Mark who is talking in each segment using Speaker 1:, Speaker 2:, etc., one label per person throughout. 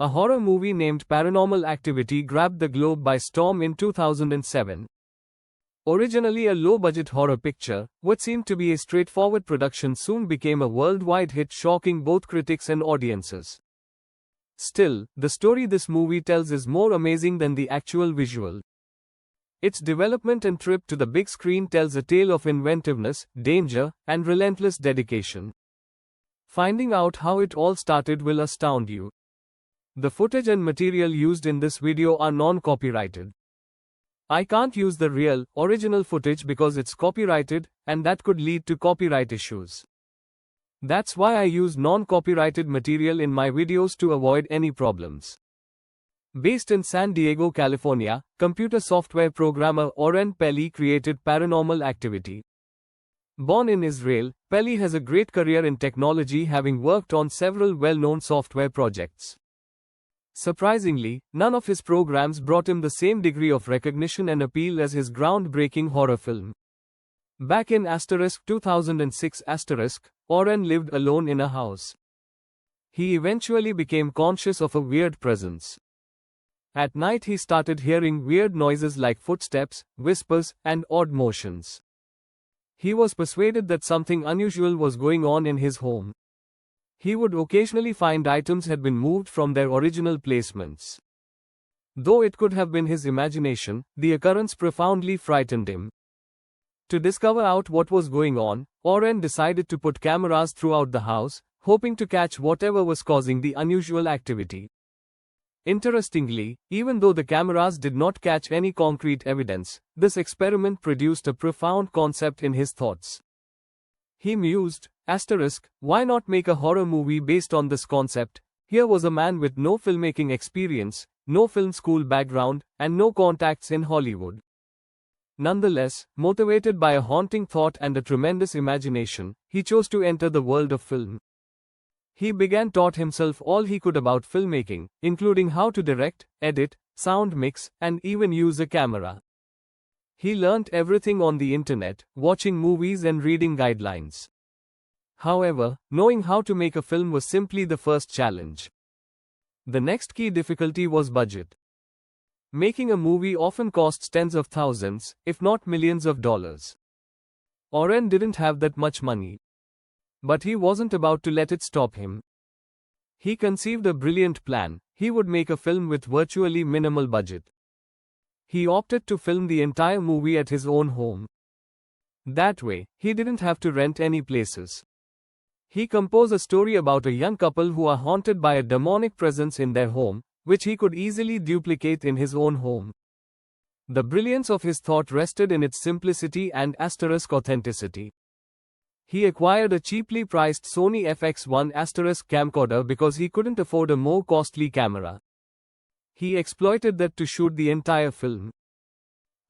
Speaker 1: A horror movie named Paranormal Activity grabbed the globe by storm in 2007. Originally a low-budget horror picture, what seemed to be a straightforward production soon became a worldwide hit, shocking both critics and audiences. Still, the story this movie tells is more amazing than the actual visual. Its development and trip to the big screen tells a tale of inventiveness, danger, and relentless dedication. Finding out how it all started will astound you. The footage and material used in this video are non-copyrighted. I can't use the real, original footage because it's copyrighted, and that could lead to copyright issues. That's why I use non-copyrighted material in my videos to avoid any problems. Based in San Diego, California, computer software programmer Oren Peli created Paranormal Activity. Born in Israel, Peli has a great career in technology, having worked on several well-known software projects. Surprisingly, none of his programs brought him the same degree of recognition and appeal as his groundbreaking horror film. Back in 2006, Oren lived alone in a house. He eventually became conscious of a weird presence. At night he started hearing weird noises like footsteps, whispers, and odd motions. He was persuaded that something unusual was going on in his home. He would occasionally find items had been moved from their original placements. Though it could have been his imagination, the occurrence profoundly frightened him. To discover out what was going on, Oren decided to put cameras throughout the house, hoping to catch whatever was causing the unusual activity. Interestingly, even though the cameras did not catch any concrete evidence, this experiment produced a profound concept in his thoughts. He mused, why not make a horror movie based on this concept? Here was a man with no filmmaking experience, no film school background, and no contacts in Hollywood. Nonetheless, motivated by a haunting thought and a tremendous imagination, he chose to enter the world of film. He taught himself all he could about filmmaking, including how to direct, edit, sound mix, and even use a camera. He learnt everything on the internet, watching movies and reading guidelines. However, knowing how to make a film was simply the first challenge. The next key difficulty was budget. Making a movie often costs tens of thousands, if not millions of dollars. Oren didn't have that much money. But he wasn't about to let it stop him. He conceived a brilliant plan. He would make a film with virtually minimal budget. He opted to film the entire movie at his own home. That way, he didn't have to rent any places. He composed a story about a young couple who are haunted by a demonic presence in their home, which he could easily duplicate in his own home. The brilliance of his thought rested in its simplicity and authenticity. He acquired a cheaply priced Sony FX1 camcorder because he couldn't afford a more costly camera. He exploited that to shoot the entire film.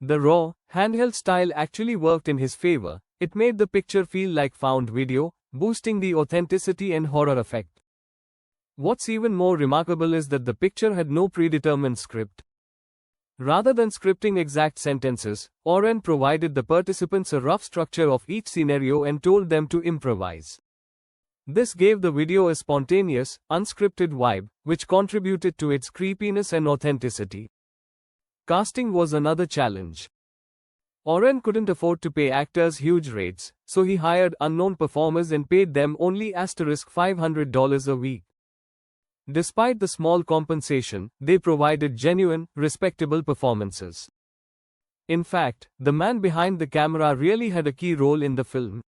Speaker 1: The raw, handheld style actually worked in his favor. It made the picture feel like found video, boosting the authenticity and horror effect. What's even more remarkable is that the picture had no predetermined script. Rather than scripting exact sentences, Oren provided the participants a rough structure of each scenario and told them to improvise. This gave the video a spontaneous, unscripted vibe, which contributed to its creepiness and authenticity. Casting was another challenge. Oren couldn't afford to pay actors huge rates, so he hired unknown performers and paid them only $500 a week. Despite the small compensation, they provided genuine, respectable performances. In fact, the man behind the camera really had a key role in the film.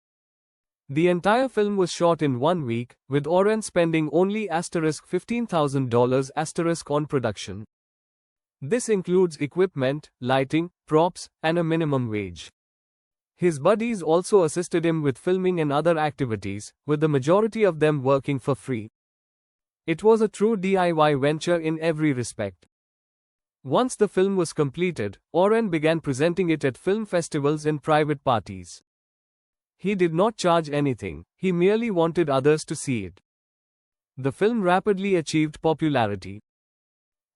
Speaker 1: The entire film was shot in 1 week, with Oren spending only $15,000 on production. This includes equipment, lighting, props, and a minimum wage. His buddies also assisted him with filming and other activities, with the majority of them working for free. It was a true DIY venture in every respect. Once the film was completed, Oren began presenting it at film festivals and private parties. He did not charge anything, he merely wanted others to see it. The film rapidly achieved popularity.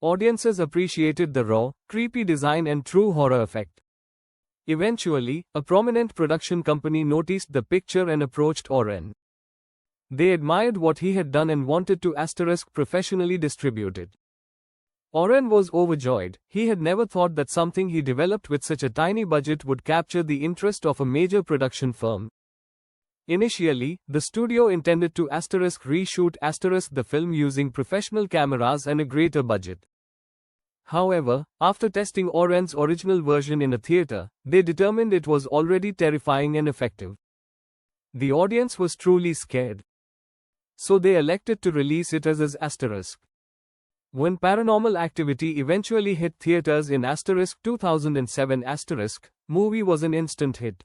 Speaker 1: Audiences appreciated the raw, creepy design and true horror effect. Eventually, a prominent production company noticed the picture and approached Oren. They admired what he had done and wanted to professionally distribute it. Oren was overjoyed. He had never thought that something he developed with such a tiny budget would capture the interest of a major production firm. Initially, the studio intended to reshoot the film using professional cameras and a greater budget. However, after testing Oren's original version in a theater, they determined it was already terrifying and effective. The audience was truly scared. So they elected to release it as asterisk. When Paranormal Activity eventually hit theaters in 2007 movie was an instant hit.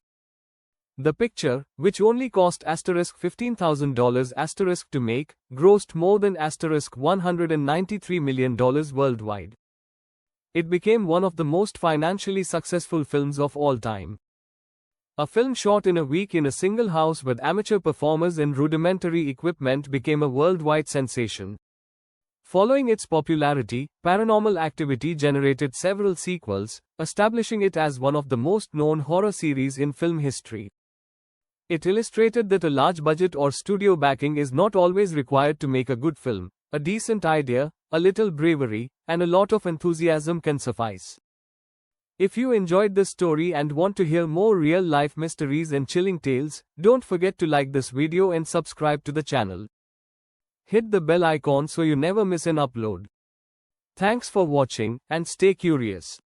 Speaker 1: The picture, which only cost $15,000 to make, grossed more than $193 million worldwide. It became one of the most financially successful films of all time. A film shot in a week in a single house with amateur performers and rudimentary equipment became a worldwide sensation. Following its popularity, Paranormal Activity generated several sequels, establishing it as one of the most known horror series in film history. It illustrated that a large budget or studio backing is not always required to make a good film. A decent idea, a little bravery, and a lot of enthusiasm can suffice. If you enjoyed this story and want to hear more real-life mysteries and chilling tales, don't forget to like this video and subscribe to the channel. Hit the bell icon so you never miss an upload. Thanks for watching, and stay curious.